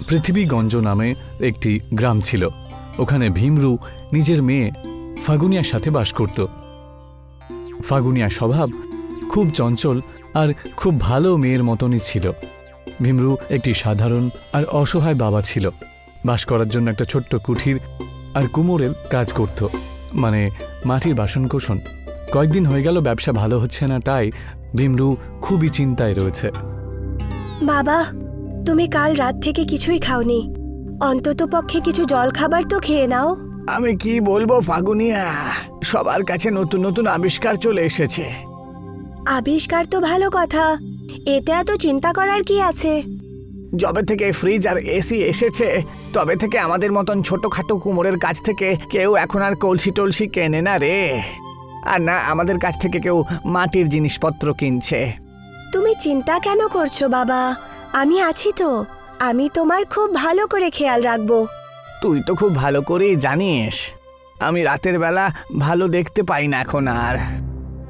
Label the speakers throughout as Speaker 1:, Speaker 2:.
Speaker 1: পৃথিবীগঞ্জ নামে একটি গ্রাম ছিল। ওখানে ভীমরু নিজের মেয়ে ফাগুনিয়ার সাথে বাস করত। ফাগুনিয়ার স্বভাব খুব চঞ্চল আর খুব ভালো মেয়ের মতনই ছিল। ভীমরু একটি সাধারণ আর অসহায় বাবা ছিল। বাস করার জন্য একটা ছোট্ট কুঠির আর কুমোরের কাজ করত, মানে মাটির বাসনকোসন। কয়েকদিন হয়ে গেল ব্যবসা ভালো হচ্ছে না, তাই ভীমরু খুবই চিন্তায় রয়েছে।
Speaker 2: বাবা, তুমি কাল রাত থেকে কিছুই খাওনি, অন্তত পক্ষে কিছু জল খাবার তো খেয়ে নাও।
Speaker 3: আমি কি বলবো ফাগুনিয়া, সবার কাছে নতুন নতুন আবিষ্কার চলে এসেছে।
Speaker 2: আবিষ্কার তো ভালো কথা, এতে এত চিন্তা করার কি আছে?
Speaker 3: যবে থেকে ফ্রিজ আর এসি এসেছে তবে থেকে আমাদের মতন ছোটখাটো কুমোরের কাছ থেকে কেউ এখন আর কলসি টলসি কেনে না রে, আর না আমাদের কাছ থেকে কেউ মাটির জিনিসপত্র কিনছে।
Speaker 2: তুমি চিন্তা কেন করছো বাবা? আমি আছি তো, আমি তোমার খুব ভালো করে খেয়াল রাখবো।
Speaker 3: তুই তো খুব ভালো করেই জানিস আমি রাতের বেলা ভালো দেখতে পাই না এখন আর।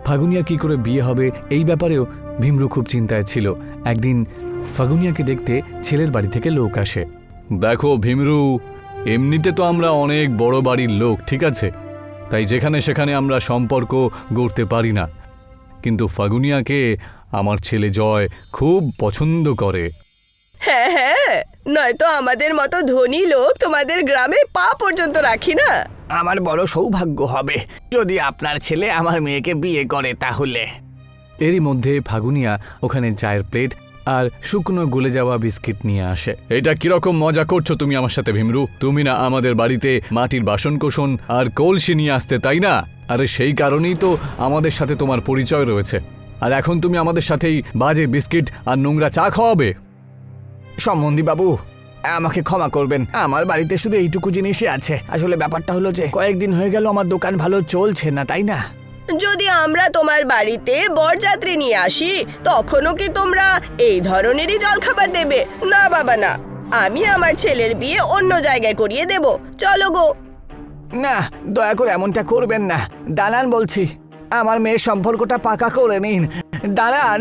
Speaker 1: ফাগুনিয়া কি করে বিয়ে হবে এই ব্যাপারেও ভীমরু খুব চিন্তায় ছিল। একদিন ফাগুনিয়াকে দেখতে ছেলের বাড়ি থেকে লোক আসে। দেখো ভীমরু, এমনিতে তো আমরা অনেক বড় বাড়ির লোক, ঠিক আছে, তাই যেখানে সেখানে আমরা সম্পর্ক গড়তে পারি না, কিন্তু ফাগুনিয়াকে আমার ছেলে জয় খুব পছন্দ করে।
Speaker 4: হ্যাঁ হ্যাঁ, নয়তো আমাদের মতো ধনী লোক তোমাদের গ্রামে পা পর্যন্ত রাখি না।
Speaker 3: আমার বড় সৌভাগ্য হবে যদি আপনার ছেলে আমার মেয়েকে বিয়ে করে তাহলে।
Speaker 1: এরই মধ্যে ফাগুনিয়া ওখানে চায়ের প্লেট আর শুকনো গলে যাওয়া বিস্কিট নিয়ে আসে। এটা কিরকম মজা করছো তুমি আমার সাথে ভীমরু? তুমি না আমাদের বাড়িতে মাটির বাসনকোসন আর কলসি নিয়ে আসতে, তাই না? আরে সেই কারণেই তো আমাদের সাথে তোমার পরিচয় রয়েছে, আর এখন তুমি আমাদের সাথেই বাজে বিস্কিট আর নোংরা চা খাওয়াবে?
Speaker 3: সম্বন্ধী বাবু, আমাকে ক্ষমা করবেন, আমার বাড়িতে শুধু এইটুকু জিনিসই আছে। আসলে ব্যাপারটা হলো যে কয়েকদিন হয়ে গেল আমার দোকান ভালো চলছে না, তাই না?
Speaker 4: যদি আমরা তোমার বাড়িতে বরযাত্রী নিয়ে আসি তখনও কি তোমরা এই ধরনেরই জলখাবার দেবে? না বাবা না, আমি আমার ছেলের বিয়ে অন্য জায়গায় করিয়ে দেব। চলো গো।
Speaker 3: না, দয়া করে এমনটা করবেন না। দাঁড়ান বলছি, আমার মেয়ের সম্পর্কটা পাকা করে নিন, দাঁড়ান।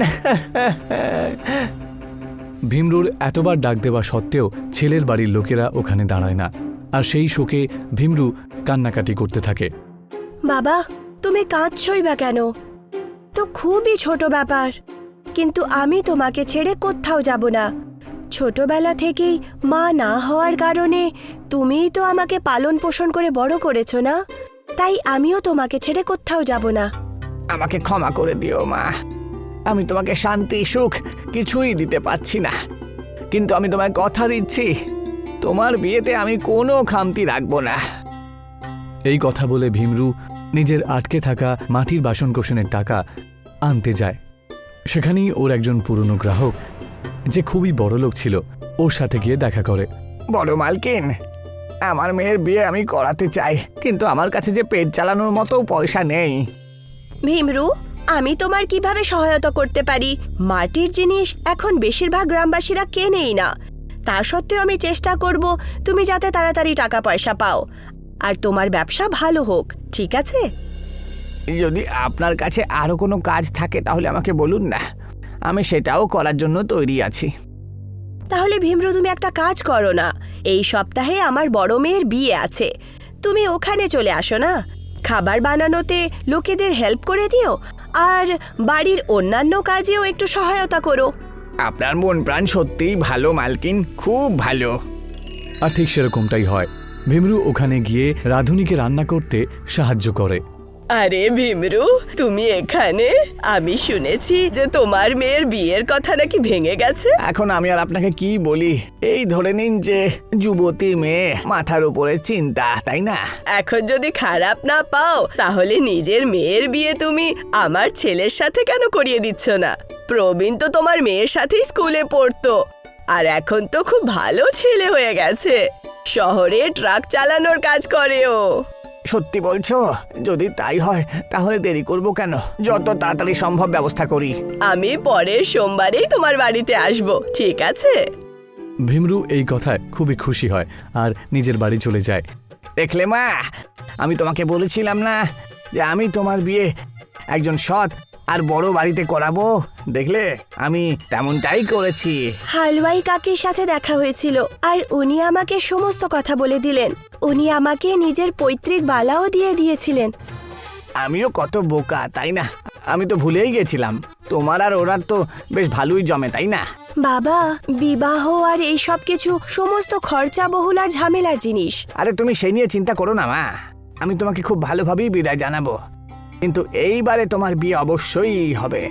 Speaker 1: ভীমরুর এতবার ডাক দেওয়া সত্ত্বেও ছেলের বাড়ির লোকেরা ওখানে দাঁড়ায় না, আর সেই শোকে ভীমরু কান্নাকাটি করতে থাকে।
Speaker 2: বাবা, তুমি কাঁদছই বা কেন? তো খুবই ছোট ব্যাপার, কিন্তু আমি তোমাকে ছেড়ে কোথাও যাব না। ছোটবেলা থেকেই মা না হওয়ার কারণে তুমিই তো আমাকে পালন পোষণ করে বড় করেছো না, তাই আমিও তোমাকে ছেড়ে কোথাও যাব না।
Speaker 3: আমাকে ক্ষমা করে দিও মা, আমি তোমাকে শান্তি সুখ কিছুই দিতে পারছি না, কিন্তু আমি তোমায় কথা দিচ্ছি তোমার বিয়েতে আমি কোনো খামতি রাখবো না।
Speaker 1: এই কথা বলে ভীমরু নিজের আটকে থাকা মাটির বাসনকোসনের টাকা আনতে যায়। সেখানেই ওর একজন পুরনো গ্রাহক, যে খুবই বড় লোক ছিল, ওর সাথে গিয়ে দেখা করে।
Speaker 3: বড় মালকিন, আমার মেয়ের বিয়ে আমি করাতে চাই, কিন্তু আমার কাছে যে পেট চালানোর মতো পয়সা নেই।
Speaker 2: ভীমরু, আমি তোমার কিভাবে সহায়তা করতে পারি? মাটির জিনিস এখন বেশিরভাগ গ্রামবাসীরা কেনেই না, তা সত্ত্বেও আমি চেষ্টা করব তুমি যাতে তাড়াতাড়ি টাকা পয়সা পাও আর তোমার ব্যবসা ভালো হোক, ঠিক আছে?
Speaker 3: যদি আপনার কাছে আরও কোনো কাজ থাকে তাহলে আমাকে বলুন না, আমি সেটাও করার জন্য তৈরি আছি।
Speaker 2: তাহলে ভীমরু, তুমি একটা কাজ করো না, এই সপ্তাহে আমার বড় মেয়ের বিয়ে আছে, তুমি ওখানে চলে আসো না। খাবার বানানোতে লোকেদের হেল্প করে দিও আর বাড়ির অন্যান্য কাজেও একটু সহায়তা করো।
Speaker 3: আপনার মন প্রাণ সত্যিই ভালো মালকিন, খুব ভালো।
Speaker 1: আর ঠিক সেরকমটাই হয়। ভীমরু ওখানে গিয়ে রাঁধুনিকে রান্না করতে সাহায্য করে।
Speaker 4: আরে ভীমরু, তুমি এখানে? আমি শুনেছি যে তোমার মেয়ের বিয়ের কথা নাকি ভেঙে গেছে।
Speaker 3: এখন আমি আর আপনাকে কি বলি, এই ধরে নিন যে যুবতী মেয়ে, মাথার উপরে চিন্তা, তাই না?
Speaker 4: এখন যদি খারাপ না পাও তাহলে নিজের মেয়ের বিয়ে তুমি আমার ছেলের সাথে কেন করিয়ে দিচ্ছ না? প্রবীণ তো তোমার মেয়ের সাথেই স্কুলে পড়তো, আর এখন তো খুব ভালো ছেলে হয়ে গেছে, শহরে ট্রাক চালানোর কাজ করে ও।
Speaker 3: সত্যি বলছো? যদি তাই হয় তাহলে দেরি করব কেন, যত তাড়াতাড়ি সম্ভব ব্যবস্থা করি।
Speaker 4: আমি পরের সোমবারেই তোমার বাড়িতে আসব, ঠিক আছে?
Speaker 1: ভীমরু এই কথায় খুবই খুশি হয় আর নিজের বাড়ি চলে যায়।
Speaker 3: দেখলে মা, আমি তোমাকে বলেছিলাম না যে আমি তোমার বিয়ে একজন সৎ আর বড় বাড়িতে করাবো। দেখলে আমি তেমনটাই করেছি।
Speaker 2: হালুয়াই কাকির সাথে দেখা হয়েছিল আর উনি আমাকে সমস্ত কথা বলে দিলেন। উনি আমাকে নিজের পৈতৃক বালাও দিয়ে দিয়েছিলেন।
Speaker 3: আমিও কত বোকা, তাই না? আমি তো ভুলেই গেছিলাম। তোমার আর ওরার তো বেশ ভালোই জমে, তাই না?
Speaker 2: বাবা, বিবাহ আর এই সব কিছু সমস্ত খরচা বহুল আর ঝামেলার জিনিস।
Speaker 3: আরে তুমি সেই নিয়ে চিন্তা করো না মা, আমি তোমাকে খুব ভালোভাবেই বিদায় জানাবো। কিন্তু এইবারে তোমার বিয়ে অবশ্যই হবে।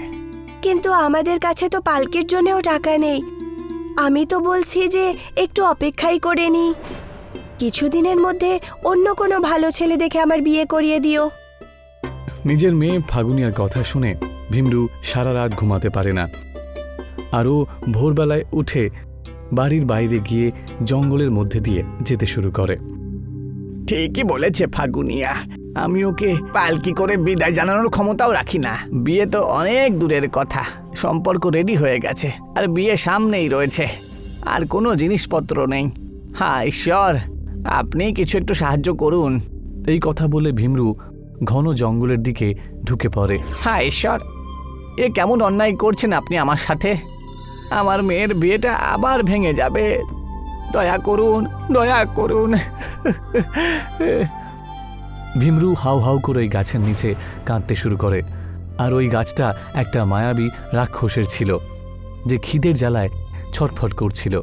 Speaker 2: কিন্তু আমাদের কাছে তো পালকির জন্যও টাকা নেই। আমি তো বলছি যে একটু অপেক্ষাই করে নি। কিছুদিনের মধ্যে অন্য কোনো ভালো ছেলে দেখে আমার বিয়ে করিয়ে দিও।
Speaker 1: নিজের মেয়ে ফাগুনিয়ার কথা শুনে ভীমরু সারা রাত ঘুমাতে পারে না। আরও ভোরবেলায় উঠে বাড়ির বাইরে গিয়ে জঙ্গলের মধ্যে দিয়ে যেতে শুরু করে।
Speaker 3: ঠিকই বলেছে ফাগুনিয়া, আমি ওকে পালকি করে বিদায় জানানোর ক্ষমতাও রাখি না। বিয়ে তো অনেক দূরের কথা, সম্পর্ক রেডি হয়ে গেছে আর বিয়ে সামনেই রয়েছে, আর কোনো জিনিসপত্র নেই। হ্যাঁ ঈশ্বর, আপনি কিছু একটু সাহায্য করুন।
Speaker 1: এই কথা বলে ভীমরু ঘন জঙ্গলের দিকে ঢুকে পড়ে।
Speaker 3: হ্যাঁ ঈশ্বর, এ কেমন অন্যায় করছেন আপনি আমার সাথে। আমার মেয়ের বিয়েটা আবার ভেঙে যাবে। দয়া করুন, দয়া করুন।
Speaker 1: ভীমরু হাউ হাউ করে ওই গাছের নিচে কাঁদতে শুরু করে। আর ওই গাছটা একটা মায়াবী রাক্ষসের ছিল, যে খিদের জ্বালায় ছটফট করছিল।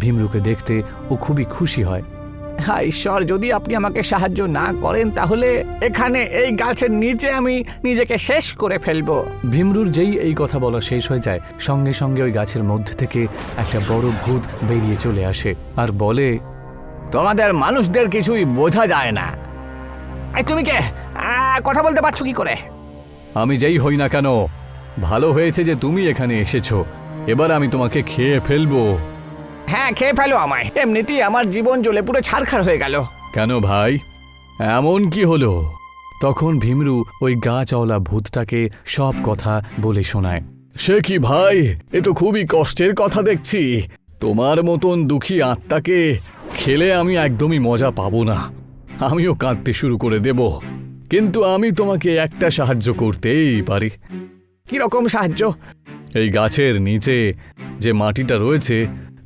Speaker 1: ভীমরুকে দেখতে ও খুবই খুশি হয়।
Speaker 3: হ্যাঁ ঈশ্বর, যদি আপনি আমাকে সাহায্য না করেন তাহলে এখানে এই গাছের নিচে আমি নিজেকে শেষ করে ফেলবো।
Speaker 1: ভীমরুর যেই এই কথা বলা শেষ হয়ে যায়, সঙ্গে সঙ্গে ওই গাছের মধ্যে থেকে একটা বড় ভূত বেরিয়ে চলে আসে আর বলে,
Speaker 3: তোমাদের মানুষদের কিছুই বোঝা যায় না। এই তুমি কে? কথা বলতে পারছো কি করে?
Speaker 1: আমি যেই হই না কেন, ভালো হয়েছে যে তুমি এখানে এসেছো। এবার আমি তোমাকে খেয়ে ফেলবো।
Speaker 3: হ্যাঁ, খেয়ে ফেলো আমায়। এমনিতেই আমার জীবন জ্বলে পুরো ছারখার হয়ে গেল।
Speaker 1: কেন ভাই, এমন কি হলো? তখন ভীমরু ওই গাছওয়ালা ভূতটাকে সব কথা বলে শোনায়। সে কি ভাই, এ তো খুবই কষ্টের কথা দেখছি। তোমার মতন দুঃখী আত্মাকে খেলে আমি একদমই মজা পাবো না। আমিও কাঁদতে শুরু করে দেব। কিন্তু আমি তোমাকে একটা সাহায্য করতেই পারি।
Speaker 3: কি রকম সাহায্য?
Speaker 1: এই গাছের নিচে যে মাটিটা রয়েছে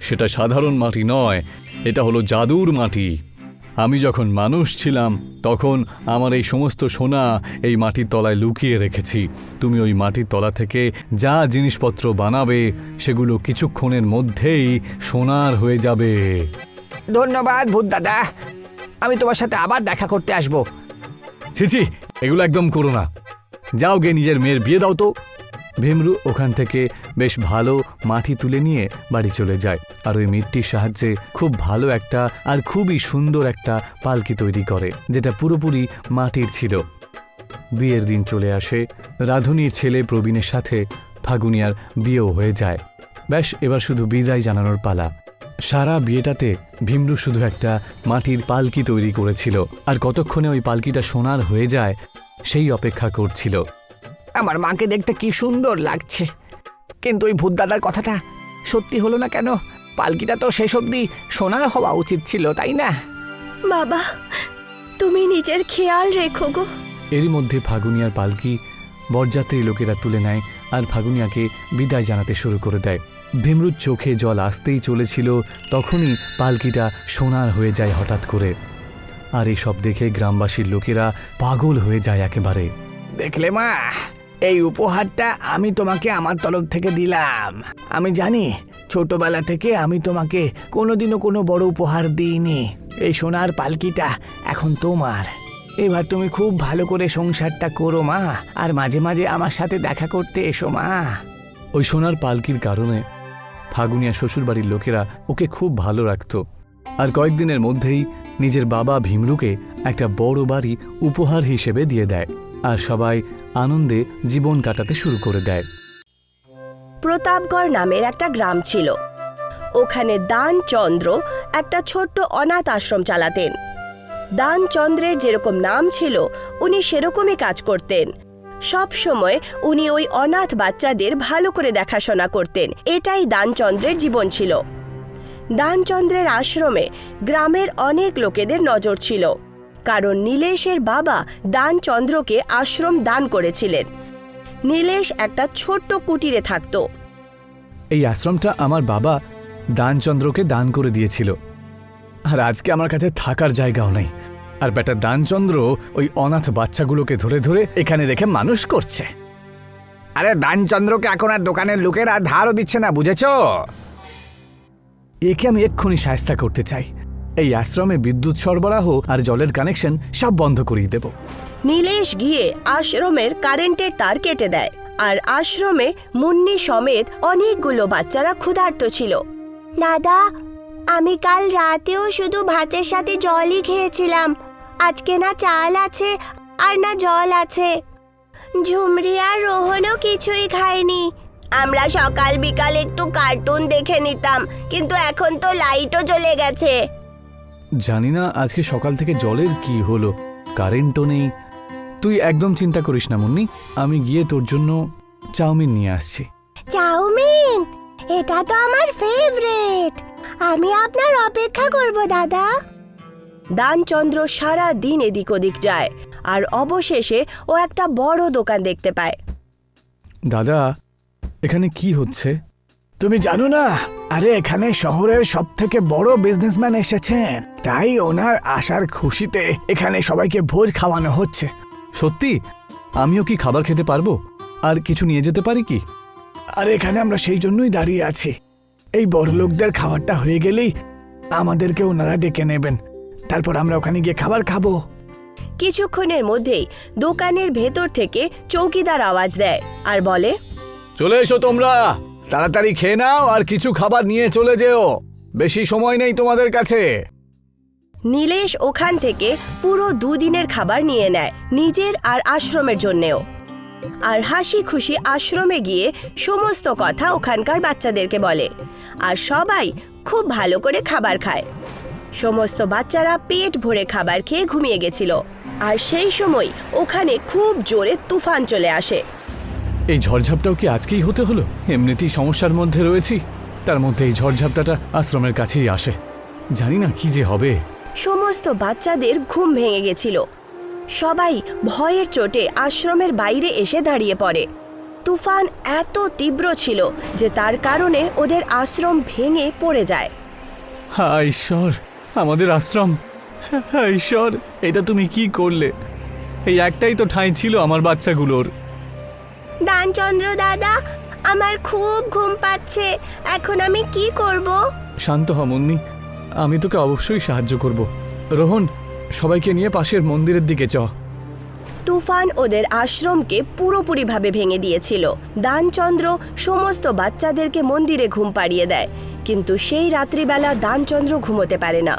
Speaker 1: সেটা সাধারণ মাটি নয়, এটা হলো জাদুর মাটি। আমি যখন মানুষ ছিলাম তখন আমার এই সমস্ত সোনা এই মাটির তলায় লুকিয়ে রেখেছি। তুমি ওই মাটির তলা থেকে যা জিনিসপত্র বানাবে সেগুলো কিছুক্ষণের মধ্যেই সোনার হয়ে যাবে।
Speaker 3: ধন্যবাদ ভূত দাদা, আমি তোমার সাথে আবার দেখা করতে আসবো।
Speaker 1: ছিছি, এগুলো একদম করো না। যাও গে নিজের মেয়ের বিয়ে দাও তো। ভীমরু ওখান থেকে বেশ ভালো মাটি তুলে নিয়ে বাড়ি চলে যায় আর ওই মিটটির সাহায্যে খুব ভালো একটা আর খুবই সুন্দর একটা পালকি তৈরি করে, যেটা পুরোপুরি মাটির ছিল। বিয়ের দিন চলে আসে। রাধুনির ছেলে প্রবীণের সাথে ফাগুনিয়ার বিয়েও হয়ে যায়। ব্যাস, এবার শুধু বিদায় জানানোর পালা। সারা বিয়েটাতে ভীমরু শুধু একটা মাটির পালকি তৈরি করেছিল আর কতক্ষণে ওই পালকিটা সোনার হয়ে যায় সেই অপেক্ষা করছিল।
Speaker 3: আমার মাকে দেখতে কি সুন্দর লাগছে, কিন্তু ওই ভূত দাদার কথাটা সত্যি হলো না কেন? পালকিটা তো শেষ অবধি সোনার হওয়া উচিত ছিল, তাই না?
Speaker 2: বাবা, তুমি নিজের খেয়াল রেখো গো।
Speaker 1: এরই মধ্যে ফাগুনিয়ার পালকি বরযাত্রী লোকেরা তুলে নেয় আর ফাগুনিয়াকে বিদায় জানাতে শুরু করে দেয়। ভীমরুর চোখে জল আসতেই চলেছিল, তখনই পালকিটা সোনার হয়ে যায় হঠাৎ করে। আর এইসব দেখে গ্রামবাসীর লোকেরা পাগল হয়ে যায় একেবারে।
Speaker 3: দেখলে মা, এই উপহারটা আমি তোমাকে আমার তরফ থেকে দিলাম। আমি জানি ছোটবেলা থেকে আমি তোমাকে কোনোদিনও কোনো বড় উপহার দিইনি। এই সোনার পালকিটা এখন তোমার। এবার তুমি খুব ভালো করে সংসারটা করো মা, আর মাঝে মাঝে আমার সাথে দেখা করতে এসো মা।
Speaker 1: ওই সোনার পালকির কারণে ফাগুনিয়া শ্বশুরবাড়ির লোকেরা ওকে খুব ভালো রাখত। আর কয়েকদিনের মধ্যেই নিজের বাবা ভীমরুকে একটা বড় বাড়ি উপহার হিসেবে দিয়ে দেয় আর সবাই আনন্দে জীবন কাটাতে শুরু করে দেয়।
Speaker 2: প্রতাপগড় নামের একটা গ্রাম ছিল। ওখানে দানচন্দ্র একটা ছোট্ট অনাথ আশ্রম চালাতেন। দানচন্দ্রের যেরকম নাম ছিল, উনি সেরকমই কাজ করতেন। সব সময় উনি ওই অনাথ বাচ্চাদের ভালো করে দেখাশোনা করতেন। এটাই দানচন্দ্রের জীবন ছিল। দানচন্দ্রের আশ্রমে গ্রামের অনেক লোকেদের নজর ছিল, কারণ নীলেশের বাবা দানচন্দ্রকে আশ্রম দান করেছিলেন। নীলেশ একটা ছোট্ট কুটিরে থাকতো।
Speaker 1: এই আশ্রমটা আমার বাবা দানচন্দ্রকে দান করে দিয়েছিল, আর আজকে আমার কাছে থাকার জায়গাও নেই। আর বেটা দানচন্দ্র ওই অনাথ বাচ্চাগুলোকে ধরে ধরে এখানে রেখে মানুষ করছে।
Speaker 3: আরে দানচন্দ্রকে এখন আর দোকানের লোকেরা ধারও দিচ্ছে না, বুঝেছো?
Speaker 1: একে আমি এক্ষুনি সায়স্তা করতে চাই। এই আশ্রমে বিদ্যুৎ সরবরাহ আর জলের কানেকশন সব বন্ধ করিয়ে দেব।
Speaker 2: নীলেশ গিয়ে আশ্রমের কারেন্টের তার কেটে দেয়, আর আশ্রমে মুন্নি সমেত অনেকগুলো বাচ্চারা ক্ষুধার্ত ছিল। দাদা, আমি কাল রাতেও শুধু ভাতের সাথে জলই খেয়েছিলাম। আজকে না চাল আছে আর না জল আছে। ঝুমরি আর রোহনও কিছুই খায়নি। আমরা সকাল বিকাল একটু কার্টুন দেখে নিতাম, কিন্তু এখন তো লাইটও জ্বলে গেছে।
Speaker 1: জানি না আজকে সকাল থেকে জলের কি হলো, কারেন্টও নেই। তুই একদম চিন্তা করিস না মুন্নি, আমি গিয়ে তোর জন্য চাউমিন নিয়ে আসছি।
Speaker 2: চাউমিন? এটা তো আমার ফেভারিট। আমি আপনার অপেক্ষা করব দাদা। দানচন্দ্র সারা দিন এদিক ওদিক যায়, আর অবশেষে ও একটা বড় দোকান দেখতে পায়।
Speaker 1: দাদা, এখানে কি হচ্ছে?
Speaker 3: তুমি জানো না? আরে এখানে শহরের সবথেকে বড় বিজনেসম্যান এসেছেন, তাই ওনার আসার খুশিতে এখানে সবাইকে ভোজ খাওয়ানো হচ্ছে।
Speaker 1: সত্যি? আমিও কি খাবার খেতে পারবো? আর কিছু নিয়ে যেতে পারি কি?
Speaker 3: আর এখানে আমরা সেই জন্যই দাঁড়িয়ে আছি। এই বড়লোকদের খাবারটা হয়ে গেলেই আমাদেরকে ওনারা ডেকে নেবেন, তারপর আমরা ওখানে গিয়ে খাবার খাবো।
Speaker 2: কিছুক্ষণের মধ্যেই দোকানের ভেতর থেকে চৌকিদার আওয়াজ দেয় আর বলে,
Speaker 1: চলে এসো তোমরা, তাড়াতাড়ি খেয়ে নাও আর কিছু খাবার নিয়ে চলে যেও, বেশি সময় নেই তোমাদের কাছে।
Speaker 2: নীলেশ ওখান থেকে পুরো দুদিনের খাবার নিয়ে নেয়, নিজের আর আশ্রমের জন্যেও। আর হাসি খুশি আশ্রমে গিয়ে সমস্ত কথা ওখানকার বাচ্চাদেরকে বলে, আর সবাই খুব ভালো করে খাবার খায়। সমস্ত বাচ্চারা পেট ভরে খাবার খেয়ে ঘুমিয়ে গেছিল। আর সেই সময় ওখানে খুব জোরে তুফান চলে আসে।
Speaker 1: এই ঝড়ঝাপটাও কি আজকেই হতে হলো? এমনিতেই সমস্যার মধ্যে রয়েছি, তার মধ্যে এই ঝড়ঝাপটাটা আশ্রমের কাছেই আসে। জানি না কি যে হবে।
Speaker 2: সমস্ত বাচ্চাদের ঘুম ভেঙে গেছিল। সবাই ভয়ের চোটে আশ্রমের বাইরে এসে দাঁড়িয়ে পড়ে। তুফান এত তীব্র ছিল যে তার কারণে ওদের আশ্রম ভেঙে পড়ে যায়।
Speaker 1: হায় ঈশ্বর, আমাদের আশ্রম! হায় ঈশ্বর, এটা তুমি কি করলে? এই একটাই তো ঠাঁই ছিল আমার বাচ্চাগুলোর।
Speaker 2: দানচন্দ্র দাদা, আমার খুব ঘুম পাচ্ছে, এখন আমি কি করব?
Speaker 1: শান্ত হ মুন্নি, আমি তোকে অবশ্যই সাহায্য করব। রোহন, সবাইকে নিয়ে পাশের মন্দিরের দিকে চ।
Speaker 2: তুফান ওদের আশ্রমকে পুরোপুরিভাবে ভেঙে দিয়েছিল। দানচন্দ্র সমস্ত বাচ্চাদেরকে মন্দিরে ঘুম পাড়িয়ে দেয়, কিন্তু সেই রাত্রিবেলা দানচন্দ্র ঘুমোতে পারে না।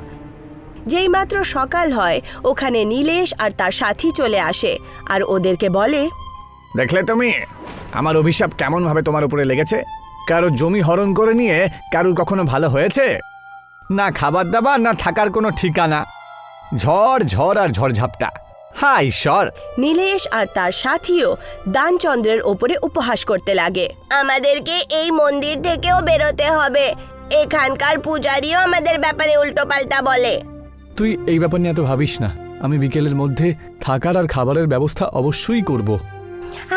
Speaker 2: যেইমাত্র সকাল হয়, ওখানে নীলেশ আর তার সাথী চলে আসে আর ওদেরকে বলে,
Speaker 3: দেখলে তুমি আমার অভিশাপ কেমন ভাবে তোমার উপরে লেগেছে? কারো জমি হরণ করে নিয়ে কারুর কখনো ভালো হয়েছে? না খাবার দাবার, না থাকার কোনো ঠিকানা। ঝড় ঝড় আর ঝড়ঝাপটা। হায় ঈশ্বর!
Speaker 2: নীলেশ আর তার সাথীও দানচন্দ্রের ওপরে উপহাস করতে লাগে। আমাদেরকে এই মন্দির থেকেও বেরোতে হবে, এখানকার পূজারীও আমাদের ব্যাপারে উল্টোপাল্টা বলে।
Speaker 1: তুই এই ব্যাপার নিয়ে এত ভাবিস না, আমি বিকেলের মধ্যে থাকার আর খাবারের ব্যবস্থা অবশ্যই করব।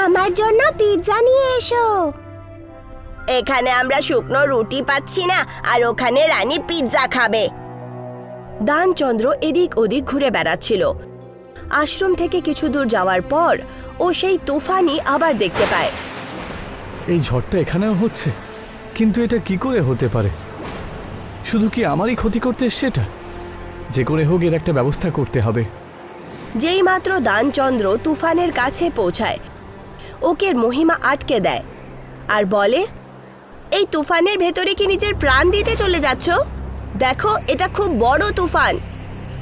Speaker 2: আমার জন্য পিৎজা নিয়ে এসো। এখানে আমরা শুকনো রুটি পাচ্ছি না, আর ওখানে রানী পিৎজা খাবে। দানচন্দ্র এদিক ওদিক ঘুরে বেড়াচ্ছিল। আশ্রম থেকে কিছু দূর যাওয়ার পর ও সেই তুফানই আবার দেখতে পায়।
Speaker 1: এই ঝড়টা এখানেও হচ্ছে, কিন্তু এটা কি করে হতে পারে? শুধু কি আমারই ক্ষতি করতে এসছে এটা? যে করে হোক এর একটা ব্যবস্থা করতে হবে।
Speaker 2: যেই মাত্র দানচন্দ্র তুফানের কাছে পৌঁছায়, ওকে মহিমা আটকে দেয় আর বলে, এই তুফানের ভেতরে কি নিজের প্রাণ দিতে চলে যাচ্ছ? দেখো, এটা খুব বড় তুফান,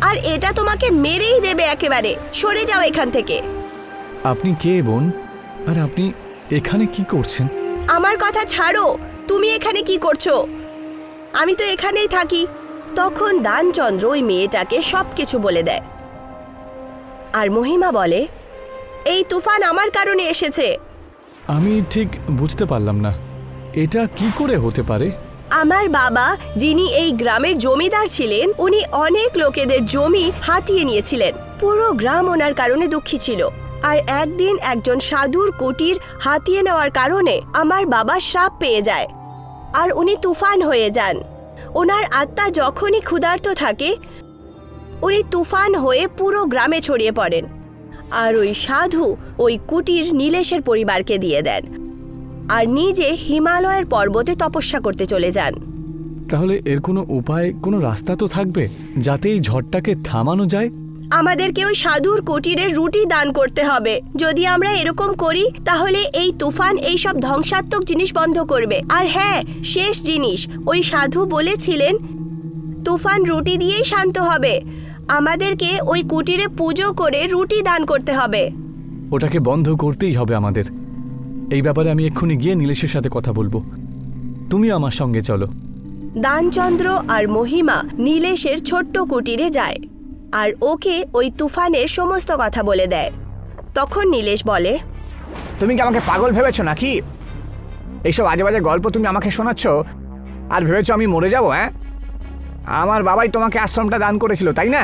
Speaker 2: আর এটা তোমাকে মেরেই দেবে একেবারে। সরে যাও এখান থেকে।
Speaker 1: আপনি কে বোন? আর আপনি এখানে কি করছেন?
Speaker 2: আমার কথা ছাড়ো, তুমি এখানে কি করছো? আমি তো এখানেই থাকি। তখন দানচন্দ্র ওই মেয়েটাকে সবকিছু বলে দেয়, আর মহিমা বলে, এই তুফান আমার কারণে এসেছে।
Speaker 1: আমি ঠিক বুঝতে পারলাম না, এটা কি করে হতে পারে?
Speaker 2: আমার বাবা, যিনি এই গ্রামের জমিদার ছিলেন, উনি অনেক লোকেদের জমি হাতিয়ে নিয়েছিলেন। পুরো গ্রাম ওনার কারণে দুঃখী ছিল, আর একদিন একজন সাধুর কুটির হাতিয়ে নেওয়ার কারণে আমার বাবা শ্রাপ পেয়ে যায় আর উনি তুফান হয়ে যান। ওনার আত্মা যখনই ক্ষুধার্ত থাকে উনি তুফান হয়ে পুরো গ্রামে ছড়িয়ে পড়েন। আর ওই সাধু ওই কুটির নীলেশের পরিবারকে দিয়ে দেন আর নিজে হিমালয়ের পর্বতে তপস্যা করতে চলে যান।
Speaker 1: তাহলে এর কোনো উপায়, কোনো রাস্তা তো থাকবে যাতে এই ঝড়টাকে থামানো যায়।
Speaker 2: আমাদেরকে ওই সাধুর কুটিরে রুটি দান করতে হবে। যদি আমরা এরকম করি তাহলে এই তুফান এই সব ধ্বংসাত্মক জিনিস বন্ধ করবে। আর হ্যাঁ, শেষ জিনিস, ওই সাধু বলেছিলেন তুফান রুটি দিয়েই শান্ত হবে। আমাদেরকে ওই কুটিরে পুজো করে রুটি দান করতে হবে।
Speaker 1: ওটাকে বন্ধ করতেই হবে আমাদের। এই ব্যাপারে আমি এক্ষুনি গিয়ে নীলেশের সাথে কথা বলবো। তুমি আমার সঙ্গে চলো।
Speaker 2: দানচন্দ্র আর মহিমা নীলেশের ছোট্ট কুটিরে যায় আর ওকে ওই তুফানের সমস্ত কথা বলে দেয়। তখন নীলেশ বলে,
Speaker 3: তুমি কি আমাকে পাগল ভেবেছো নাকি? এইসব আজে বাজে গল্প তুমি আমাকে শোনাচ্ছ আর ভেবেছো আমি মরে যাবো? হ্যাঁ, আমার বাবাই তোমাকে আশ্রমটা দান করেছিল, তাই না?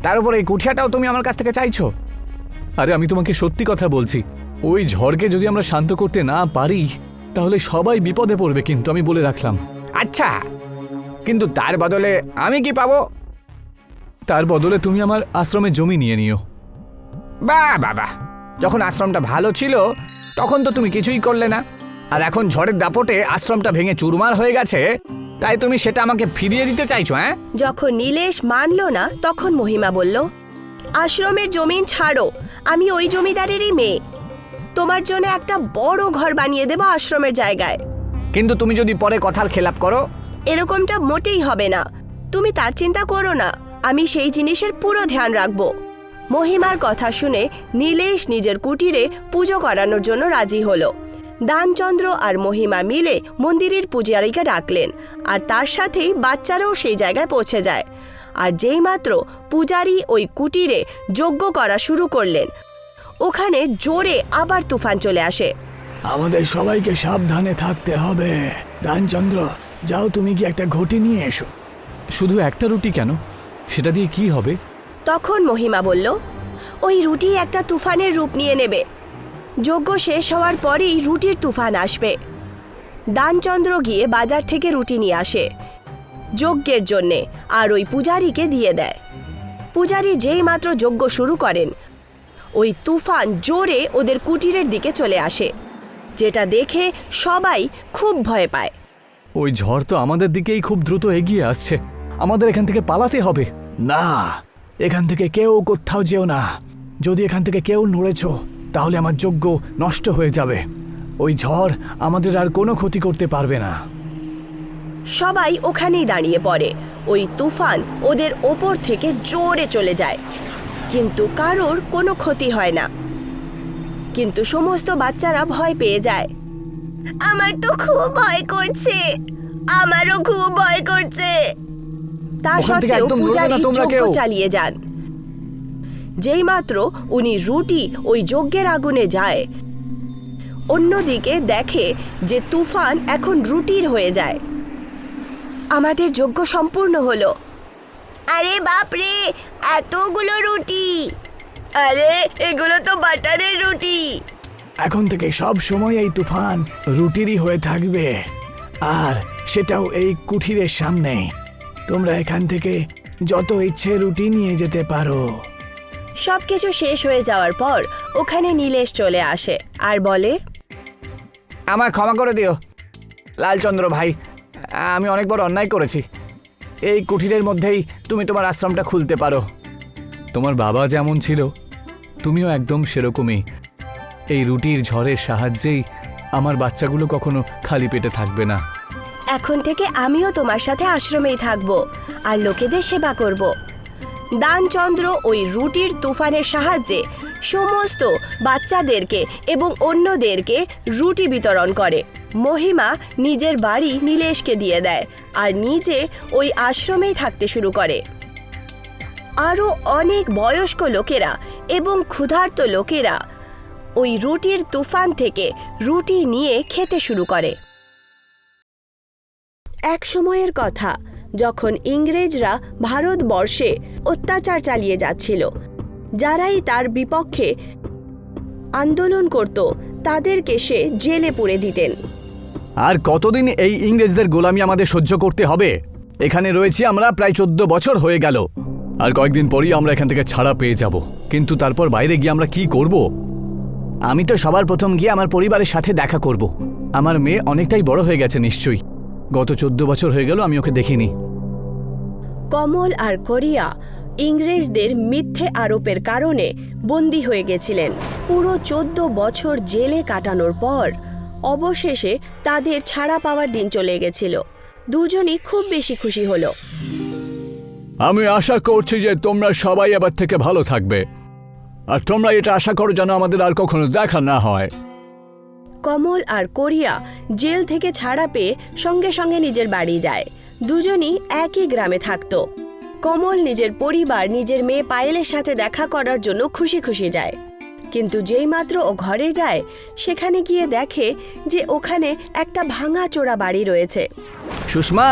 Speaker 3: তার উপর এই কুঠিয়াটাও তুমি আমার কাছ থেকে চাইছো।
Speaker 1: আরে আমি তোমাকে সত্যি কথা বলছি, ওই ঝড়কে যদি আমরা শান্ত করতে না পারি তাহলে সবাই বিপদে পড়বে, কিন্তু আমি বলে রাখলাম।
Speaker 3: আচ্ছা, কিন্তু তার বদলে আমি কি পাবো?
Speaker 1: তার বদলে তুমি আমার আশ্রমে জমি নিয়ে নিও।
Speaker 3: বাহ বাবা, যখন আশ্রমটা ভালো ছিল তখন তো তুমি কিছুই করলে না, আর এখন ঝড়ের দাপটে আশ্রমটা ভেঙে চুরমার হয়ে গেছে, তাই তুমি সেটা আমাকে ফিরিয়ে দিতে চাইছো? হ্যাঁ,
Speaker 2: যখন নীলেশ মানল না তখন মহিমা বলল, আশ্রমের জমিন ছাড়ো, আমি ওই জমিদারেরই মেয়ে। তোমার জন্য একটা বড় ঘর বানিয়ে দেব আশ্রমের জায়গায়।
Speaker 3: কিন্তু তুমি যদি পরে কথার খেলাপ করো?
Speaker 2: এরকমটা মোটেই হবে না, তুমি তার চিন্তা করো না, আমি সেই জিনিসের পুরো ধ্যান রাখব। মহিমার কথা শুনে নীলেশ নিজের কুটিরে পুজো করানোর জন্য রাজি হলো। দানচন্দ্র আর মহিমা মিলে মন্দিরের পূজারীকে ডাকলেন আর তার সাথেই বাচ্চারাও সেই জায়গায় পৌঁছে যায়। আর যেইমাত্র পূজারী ওই কুটিরে যজ্ঞ করা শুরু করলেন, ওখানে জোরে আবার তুফান চলে আসে।
Speaker 3: আমাদের সবাইকে সাবধানে থাকতে হবে। দানচন্দ্র, যাও তুমি কি একটা ঘটি নিয়ে এসো।
Speaker 1: শুধু একটা রুটি কেন? সেটা দিয়ে কি হবে?
Speaker 2: তখন মহিমা বলল, ওই রুটি একটা তুফানের রূপ নিয়ে নেবে। যজ্ঞ শেষ হওয়ার পরেই রুটির তুফান আসবে। দানচন্দ্র গিয়ে বাজার থেকে রুটি নিয়ে আসে যজ্ঞের জন্যে আর ওই পূজারীকে দিয়ে দেয়। পূজারী যেই মাত্র যজ্ঞ শুরু করেন, ওই তুফান জোরে ওদের কুটিরের দিকে চলে আসে, যেটা দেখে সবাই খুব ভয় পায়।
Speaker 1: ওই ঝড় তো আমাদের দিকেই খুব দ্রুত এগিয়ে আসছে, আমাদের এখান থেকে পালাতে হবে।
Speaker 3: না, এখান থেকে কেউ কোথাও যেও না। যদি এখান থেকে কেউ নড়েছ তাহলে আমার যজ্ঞ নষ্ট হয়ে যাবে। ওই ঝড় আমাদের আর কোনো ক্ষতি করতে পারবে না।
Speaker 2: সবাই ওখানেই দাঁড়িয়ে পড়ে। ওই তুফান ওদের ওপর থেকে জোরে চলে যায়, কিন্তু কারোর কোনো ক্ষতি হয় না। কিন্তু সমস্ত বাচ্চারা ভয় পেয়ে যায়। আমার তো খুব ভয় করছে, আমারও খুব ভয় করছে। তা
Speaker 3: ওখান থেকে
Speaker 2: সত্ত্বেও
Speaker 3: একদম নড়বে না
Speaker 2: পূজারী
Speaker 3: তোমরা
Speaker 2: যজ্ঞ
Speaker 3: কেউ।
Speaker 2: চালিয়ে যান। যেইমাত্র উনি রুটি ওই যজ্ঞের আগুনে যায়, অন্যদিকে দেখে যে তুফান এখন রুটির হয়ে যায়। আমাদের যজ্ঞ সম্পূর্ণ হলো। আরে বাপরে, এতগুলো রুটি! আরে এগুলো তো বাটারের রুটি।
Speaker 3: এখন থেকে সব সময় এই তুফান রুটিরই হয়ে থাকবে, আর সেটাও এই কুঠিরের সামনে। তোমরা এখান থেকে যত ইচ্ছে রুটি নিয়ে যেতে পারো।
Speaker 2: সবকিছু শেষ হয়ে যাওয়ার পর ওখানে নীলেশ চলে আসে আর বলে,
Speaker 3: আমায় ক্ষমা করে দিও লালচন্দ্র ভাই, আমি অনেক বড় অন্যায় করেছি। এই কুঠিরের মধ্যেই তুমি তোমার আশ্রমটা খুলতে পারো।
Speaker 1: তোমার বাবা যেমন ছিল তুমিও একদম সেরকমই। এই রুটির ঝড়ের সাহায্যেই আমার বাচ্চাগুলো কখনো খালি পেটে থাকবে না।
Speaker 2: এখন থেকে আমিও তোমার সাথে আশ্রমেই থাকব আর লোকেদের সেবা করব। দানচন্দ্র ওই রুটির তুফানের সাহায্যে সমস্ত বাচ্চাদেরকে এবং অন্যদেরকে রুটি বিতরণ করে। মহিমা নিজের বাড়ি নীলেশকে দিয়ে দেয় আর নিজে ওই আশ্রমেই থাকতে শুরু করে। আরও অনেক বয়স্ক লোকেরা এবং ক্ষুধার্ত লোকেরা ওই রুটির তুফান থেকে রুটি নিয়ে খেতে শুরু করে। এক সময়ের কথা, যখন ইংরেজরা ভারতবর্ষে অত্যাচার চালিয়ে যাচ্ছিল, যারাই তার বিপক্ষে আন্দোলন করত তাদেরকে সে জেলে পুরে দিতেন।
Speaker 1: আর কতদিন এই ইংরেজদের গোলামি আমাদের সহ্য করতে হবে? এখানে রয়েছি আমরা প্রায় 14 বছর হয়ে গেল, আর কয়েকদিন পরেই আমরা এখান থেকে ছাড়া পেয়ে যাব। কিন্তু তারপর বাইরে গিয়ে আমরা কি করব?
Speaker 3: আমি তো সবার প্রথম গিয়ে আমার পরিবারের সাথে দেখা করব।
Speaker 1: আমার মেয়ে অনেকটাই বড় হয়ে গেছে নিশ্চয়ই। গত 14 বছর হয়ে গেল আমি ওকে দেখিনি।
Speaker 2: কমল আর কোরিয়া ইংরেজদের মিথ্যে আরোপের কারণে বন্দী হয়ে গেছিলেন। পুরো 14 বছর জেলে কাটানোর পর অবশেষে তাদের ছাড়া পাওয়ার দিন চলে গেছিল। দুজনই খুব বেশি খুশি হলো।
Speaker 1: আমি আশা করছি যে তোমরা সবাই এবার থেকে ভালো থাকবে, আর তোমরা এটা আশা করো যেন আমাদের আর কখনো দেখা না হয়।
Speaker 2: কমল আর কোরিয়া জেল থেকে ছাড়া পেয়ে সঙ্গে সঙ্গে নিজের বাড়ি যায়। দুজনই একই গ্রামে থাকত। কমল নিজের পরিবার, নিজের মেয়ে পায়েলের সাথে দেখা করার জন্য খুশি খুশি যায়। কিন্তু যেই মাত্র ও ঘরে যায়, সেখানে গিয়ে দেখে যে ওখানে একটা ভাঙাচোরা বাড়ি রয়েছে।
Speaker 3: সুষমা,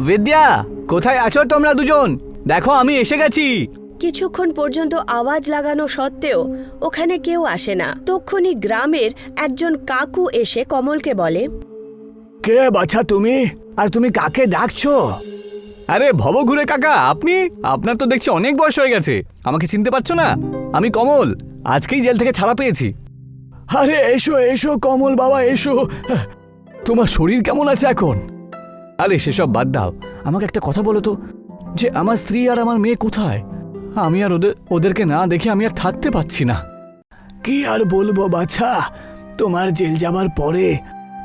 Speaker 3: বিদ্যা, কোথায় আছো তোমরা দুজন? দেখো আমি এসে গেছি।
Speaker 2: কিছুক্ষণ পর্যন্ত আওয়াজ লাগানো সত্ত্বেও ওখানে কেউ আসে না। তক্ষুনি গ্রামের একজন কাকু এসে কমলকে বলে,
Speaker 3: কে বাছা তুমি? আর তুমি কাকে ডাকছো?
Speaker 1: আরে ভবঘুরে কাকা, আপনি? আপনার তো দেখছি অনেক বয়স হয়ে গেছে, আমাকে চিনতে পারছো না? আমি কমল, আজকেই জেল থেকে ছাড়া পেয়েছি।
Speaker 3: আরে এসো এসো কমল বাবা, এসো।
Speaker 1: তোমার শরীর কেমন আছে এখন? আরে সেসব বাদ দাও, আমাকে একটা কথা বলো তো, যে আমার স্ত্রী আর আমার মেয়ে কোথায়? আমি আর ওদেরকে না দেখে আমি আর থাকতে পারছি না।
Speaker 3: কি আর বলবো বাছা, তোমার জেল যাবার পরে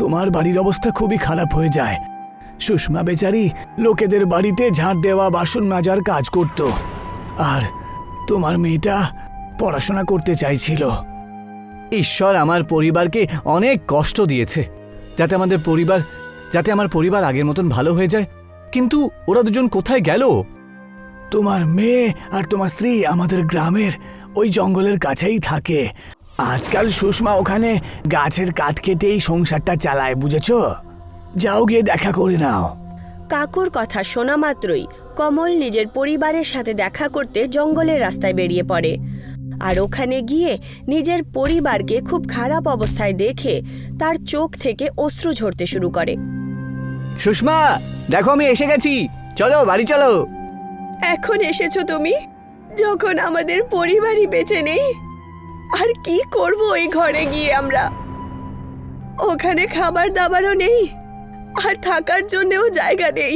Speaker 3: তোমার বাড়ির অবস্থা খুবই খারাপ হয়ে যায়। সুষমা বেচারি লোকেদের বাড়িতে ঝাড় দেওয়া, বাসন মাজার কাজ করত, আর তোমার মেয়েটা পড়াশোনা করতে চাইছিল।
Speaker 1: ঈশ্বর আমার পরিবারকে অনেক কষ্ট দিয়েছে যাতে আমার পরিবার আগের মতন ভালো হয়ে যায়। কিন্তু ওরা দুজন কোথায় গেল?
Speaker 3: তোমার মেয়ে আর তোমার স্ত্রী আমাদের গ্রামের ওই জঙ্গলের কাছেই থাকে। আজকাল সুষমা ওখানে গাছের কাঠ কেটেই সংসারটা চালায়, বুঝেছো? যাও গিয়ে দেখা করে নাও।
Speaker 2: কাকুর কথা শোনা মাত্রই কমল নিজের পরিবারের সাথে দেখা করতে জঙ্গলের রাস্তায় বেরিয়ে পড়ে। আর ওখানে গিয়ে নিজের পরিবারকে খুব খারাপ অবস্থায় দেখে তার চোখ থেকে অশ্রু ঝরতে শুরু করে।
Speaker 3: সুষমা, দেখো আমি এসে গেছি, চলো বাড়ি চলো।
Speaker 2: এখন এসেছো তুমি, যখন আমাদের পরিবারই বেঁচে নেই? আর কি করব এই ঘরে গিয়ে আমরা? ওখানে খাবার দাবারও নেই, আর থাকার জন্যও জায়গা নেই।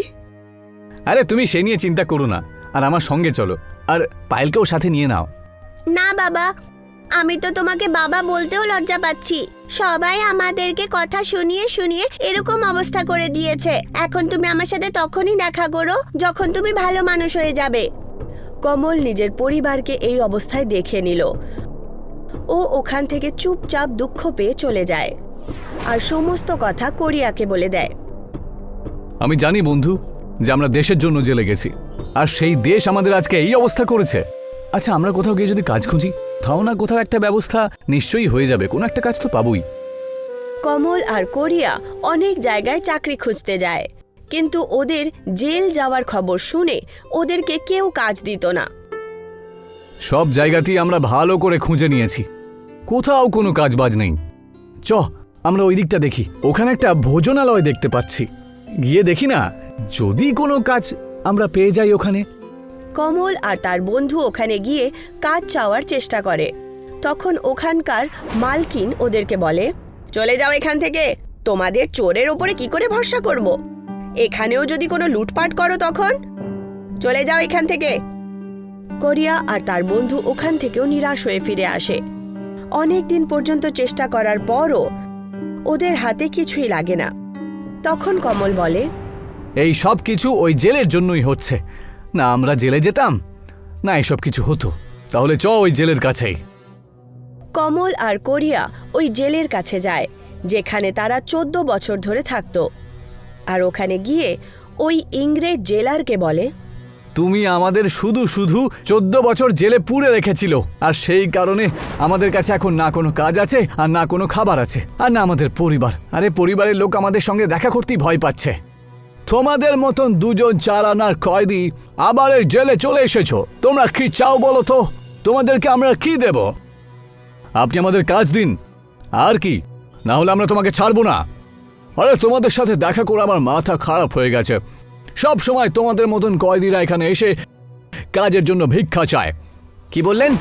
Speaker 1: আরে তুমি সে নিয়ে চিন্তা করো না, আর আমার সঙ্গে চলো, আর পায়েলকেও সাথে নিয়ে নাও।
Speaker 5: না বাবা, আমি তো তোমাকে বাবা বলতেও লজ্জা পাচ্ছি। সবাই আমাদেরকে কথা শুনিয়ে শুনিয়ে এরকম অবস্থা করে দিয়েছে। এখন তুমি আমার সাথে তখনই দেখা করো যখন তুমি ভালো মানুষ হয়ে যাবে।
Speaker 2: কমল নিজের পরিবারকে এই অবস্থায় দেখে নিল। ও ওখান থেকে চুপচাপ দুঃখ পেয়ে চলে যায়, আর সমস্ত কথা কোরিয়াকে বলে দেয়।
Speaker 1: আমি জানি বন্ধু যে আমরা দেশের জন্য জেলে গেছি, আর সেই দেশ আমাদের আজকে এই অবস্থা করেছে। আচ্ছা, আমরা কোথাও গিয়ে যদি কাজ খুঁজি, তাও না কোথাও একটা ব্যবস্থা নিশ্চয়ই হয়ে যাবে, কোনো একটা কাজ তো পাবই।
Speaker 2: কমল আর কোরিয়া অনেক জায়গায় চাকরি খুঁজতে যায়, কিন্তু ওদের জেল যাওয়ার খবর শুনে ওদেরকে কেউ কাজ দিত না।
Speaker 1: সব জায়গাতেই আমরা ভালো করে খুঁজে নিয়েছি, কোথাও কোনো কাজ বাজ নেই। আমরা ওই দিকটা দেখি, ওখানে একটা ভোজনালয় দেখতে পাচ্ছি, গিয়ে দেখি না যদি কোনো কাজ আমরা পেয়ে যাই ওখানে।
Speaker 2: কমল আর তার বন্ধু ওখানে গিয়ে কাজ চাওয়ার চেষ্টা করে। তখন ওখানকার মালকিন ওদেরকে বলে, চলে যাও এখান থেকে, তোমাদের চোরের ওপরে কি করে ভরসা করব? এখানেও যদি কোনো লুটপাট করো তখন চলে যাও এখান থেকে। কোরিয়া আর তার বন্ধু ওখান থেকেও নিরাশ হয়ে ফিরে আসে। অনেক দিন পর্যন্ত চেষ্টা করার পরও ওদের হাতে কিছুই লাগে না। তখন কমল বলে,
Speaker 1: এই সব কিছু ওই জেলের জন্যই হচ্ছে। না আমরা জেলে যেতাম, না এসব কিছু হতো, তাহলে ওই জেলের কাছেই।
Speaker 2: কমল আর কোরিয়া ওই জেলের কাছে যায়, যেখানে তারা 14 বছর ধরে থাকত। আর ওখানে গিয়ে ওই ইংরেজ জেলারকে বলে,
Speaker 1: তুমি আমাদের শুধু 14 বছর জেলে পুরে রেখেছিল, আর সেই কারণে আমাদের কাছে এখন না কোনো কাজ আছে, আর না কোনো খাবার আছে, আর না আমাদের পরিবার। আরে পরিবারের লোক আমাদের সঙ্গে দেখা করতেই ভয় পাচ্ছে। তোমাদের মতন দুজন 4 আনার কয়েদি আবার এই জেলে চলে এসেছো, তোমরা কি চাও বলো তো? তোমাদেরকে আমরা কি দেব? আপনি আমাদের কাজ দিন, আর কি, না হলে আমরা তোমাকে ছাড়বো না। আরে তোমাদের সাথে দেখা করে আমার মাথা খারাপ হয়ে গেছে। সব সময় তোমাদের মতন কয়েদিরা এখানে এসে কাজের জন্য ভিক্ষা চায়।
Speaker 3: কি বললেন?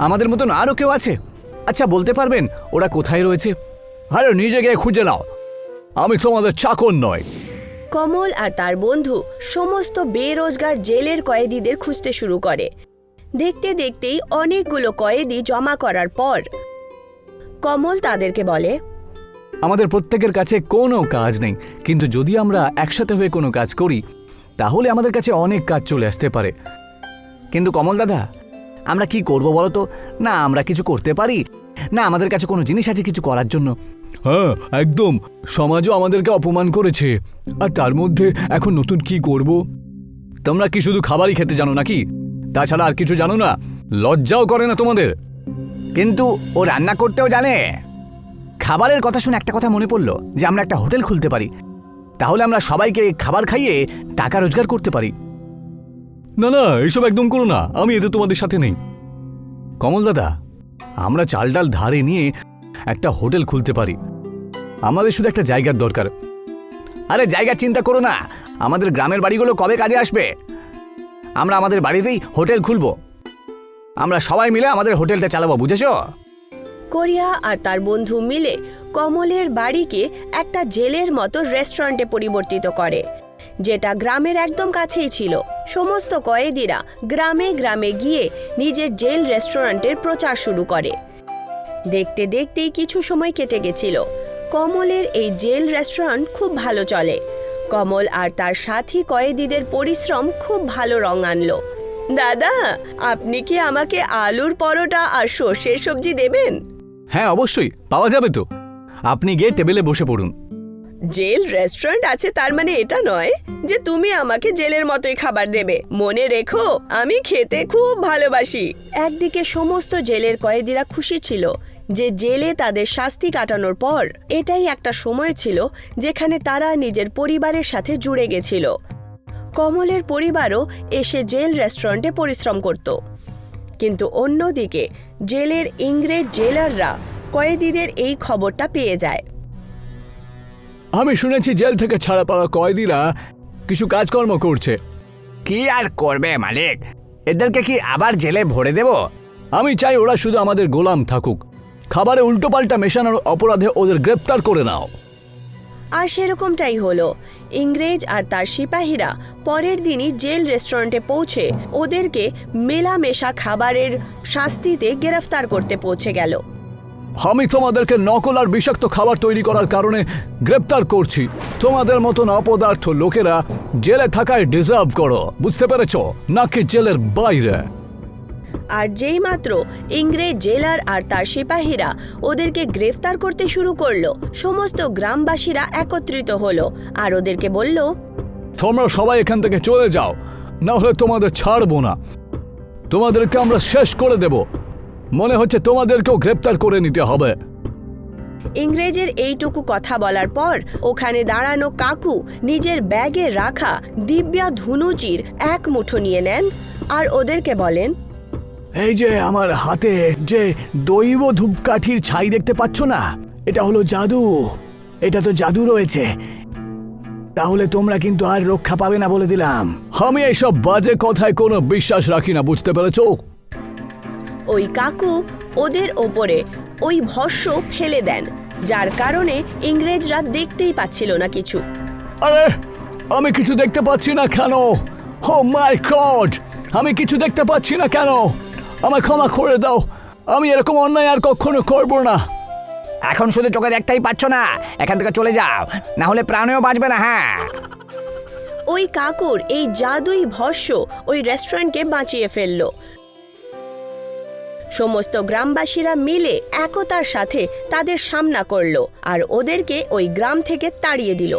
Speaker 3: আমাদের মতন আরও কেউ আছে? আচ্ছা, বলতে পারবেন ওরা কোথায় রয়েছে?
Speaker 1: আরে নিজে গিয়ে খুঁজে নাও, আমি তোমাদের চাকর নয়।
Speaker 2: কমল আর তার বন্ধু সমস্ত বেরোজগার জেলের কয়েদিদের খুঁজতে শুরু করে। দেখতে দেখতেই অনেকগুলো কয়েদি জমা করার পর কমল তাদেরকে বলে,
Speaker 1: আমাদের প্রত্যেকের কাছে কোনো কাজ নেই, কিন্তু যদি আমরা একসাথে হয়ে কোনো কাজ করি তাহলে আমাদের কাছে অনেক কাজ চলে আসতে পারে।
Speaker 3: কিন্তু কমল দাদা, আমরা কি করব বলো তো? না আমরা কিছু করতে পারি, না আমাদের কাছে কোনো জিনিস আছে কিছু করার জন্য।
Speaker 1: হ্যাঁ একদম, সমাজও আমাদেরকে অপমান করেছে, আর তার মধ্যে এখন নতুন কি করব? তোমরা কি শুধু খাবারই খেতে জানো নাকি? তাছাড়া আর কিছু জানো না? লজ্জাও করে না তোমাদের?
Speaker 3: কিন্তু ও রান্না করতেও জানে। খাবারের কথা শুনে একটা কথা মনে পড়লো যে আমরা একটা হোটেল খুলতে পারি, তাহলে আমরা সবাইকে খাবার খাইয়ে টাকা রোজগার করতে পারি।
Speaker 1: না না, এইসব একদম করো না, আমি এতে তোমাদের সাথে নেই। কমল দাদা, আমরা চাল ডাল ধারে নিয়ে একটা হোটেল খুলতে পারি। আমাদের শুধু একটা জায়গার দরকার।
Speaker 3: আরে জায়গা চিন্তা করো না, আমাদের গ্রামের বাড়িগুলো কবে কাজে আসবে? আমরা আমাদের বাড়িতেই হোটেল খুলব। আমরা সবাই মিলে আমাদের হোটেলটা চালাবো, বুঝেছো?
Speaker 2: কোরিয়া আর তার বন্ধু মিলে কমলের বাড়িকে একটা জেলের মতো রেস্টুরেন্টে পরিবর্তিত করে, যেটা গ্রামের একদম কাছেই ছিল। সমস্ত কয়েদিরা গ্রামে গ্রামে গিয়ে নিজের জেল রেস্টুরেন্টের প্রচার শুরু করে। দেখতে দেখতেই কিছু সময় কেটে গেছিল। কমলের এই জেল রেস্টুরেন্ট খুব ভালো চলে। কমল আর তার সাথী কয়েদিদের পরিশ্রম খুব ভালো রং আনলো।
Speaker 4: দাদা, আপনি কি আমাকে আলুর পরোটা আর সর্ষের সবজি দেবেন?
Speaker 1: হ্যাঁ অবশ্যই, পাওয়া যাবে তো। আপনি গিয়ে টেবিলে বসে পড়ুন।
Speaker 4: জেল রেস্টুরেন্ট আছে তার মানে এটা নয় যে তুমি আমাকে জেলের মতোই খাবার দেবে। মনে রেখো, আমি খেতে খুব ভালোবাসি।
Speaker 2: একদিকে সমস্ত জেলের কয়েদিরা খুশি ছিল যে জেলে তাদের শাস্তি কাটানোর পর এটাই একটা সময় ছিল যেখানে তারা নিজের পরিবারের সাথে জুড়ে গেছিল। কমলের পরিবারও এসে জেল রেস্টুরেন্টে পরিশ্রম করত, কিন্তু অন্যদিকে জেলের ইংরেজ জেলাররা কয়েদিদের এই খবরটা পেয়ে যায়।
Speaker 1: আমি শুনেছি জেল থেকে ছাড়া পাওয়া কয়েদিরা কিছু কাজকর্ম করছে।
Speaker 3: কি আর করবে মালিক, এদেরকে কি আবার জেলে ভরে দেব?
Speaker 1: আমি চাই ওরা শুধু আমাদের গোলাম থাকুক। খাবারে উল্টোপাল্টা মেশানোর অপরাধে ওদের গ্রেপ্তার করে নাও।
Speaker 2: আর সেরকমটাই হলো। ইংরেজ আর তার সিপাহীরা পরের দিনই জেল রেস্টুরেন্টে পৌঁছে ওদেরকে মেলামেশা খাবারের শাস্তিতে গ্রেফতার করতে পৌঁছে গেল।
Speaker 1: আমি তোমাদেরকে নকল আর বিষাক্ত খাবার তৈরি করার কারণে গ্রেপ্তার করছি। তোমাদের মতন অপদার্থ লোকেরা জেলে থাকায় ডিজার্ভ করো, বুঝতে পেরেছ? নাকি জেলের বাইরে।
Speaker 2: আর যেই মাত্র ইংরেজ জেলার আর তার সিপাহীরা ওদেরকে গ্রেফতার করতে শুরু করলো, সমস্ত গ্রামবাসীরা একত্রিত হলো আর ওদেরকে বলল,
Speaker 1: তোমরা সবাই এখান থেকে চলে যাও, না হলে তোমাদের ছাড়বো না। তোমাদেরকে আমরা শেষ করে দেব। মনে হচ্ছে তোমাদেরকেও গ্রেপ্তার করে নিতে হবে।
Speaker 2: ইংরেজের এইটুকু কথা বলার পর ওখানে দাঁড়ানো কাকু নিজের ব্যাগে রাখা দিব্যা ধুনুচির এক মুঠো নিয়ে নেন আর ওদেরকে বলেন,
Speaker 3: এই যে আমার হাতে যে দৈব ধূপকাঠির ছাই দেখতে পাচ্ছ না, এটা হলো জাদু। এটা তো জাদু রয়েছে, তাহলে তোমরা কিন্তু আর রক্ষা পাবে না বলে দিলাম।
Speaker 1: আমি এইসব বাজে কথায় কোনো বিশ্বাস রাখি না, বুঝতে পেরেছো?
Speaker 2: ওই কাকু ওদের ওপরে ওই ভস্য ফেলে দেন, যার কারণে ইংরেজরা দেখতেই পাচ্ছিল না কিছু।
Speaker 1: আরে আমি কিছু দেখতে পাচ্ছি না কেন? ও মাই গড, আমি কিছু দেখতে পাচ্ছি না কেন? আমায় ক্ষমা করে দাও, আমি এরকম অন্যায় আর কখনো করব না।
Speaker 3: এখন শুধু চোখে দেখতেই পাচ্ছ না, এখান থেকে চলে যাও, না হলে প্রাণেও বাঁচবে না। হ্যাঁ,
Speaker 2: ওই কাকুর এই জাদুই ভস্য ওই রেস্টুরেন্টকে বাঁচিয়ে ফেলল। সমস্ত গ্রামবাসীরা মিলে একতার সাথে তাদের সামনা করলো আর ওদেরকে ওই গ্রাম থেকে তাড়িয়ে দিল।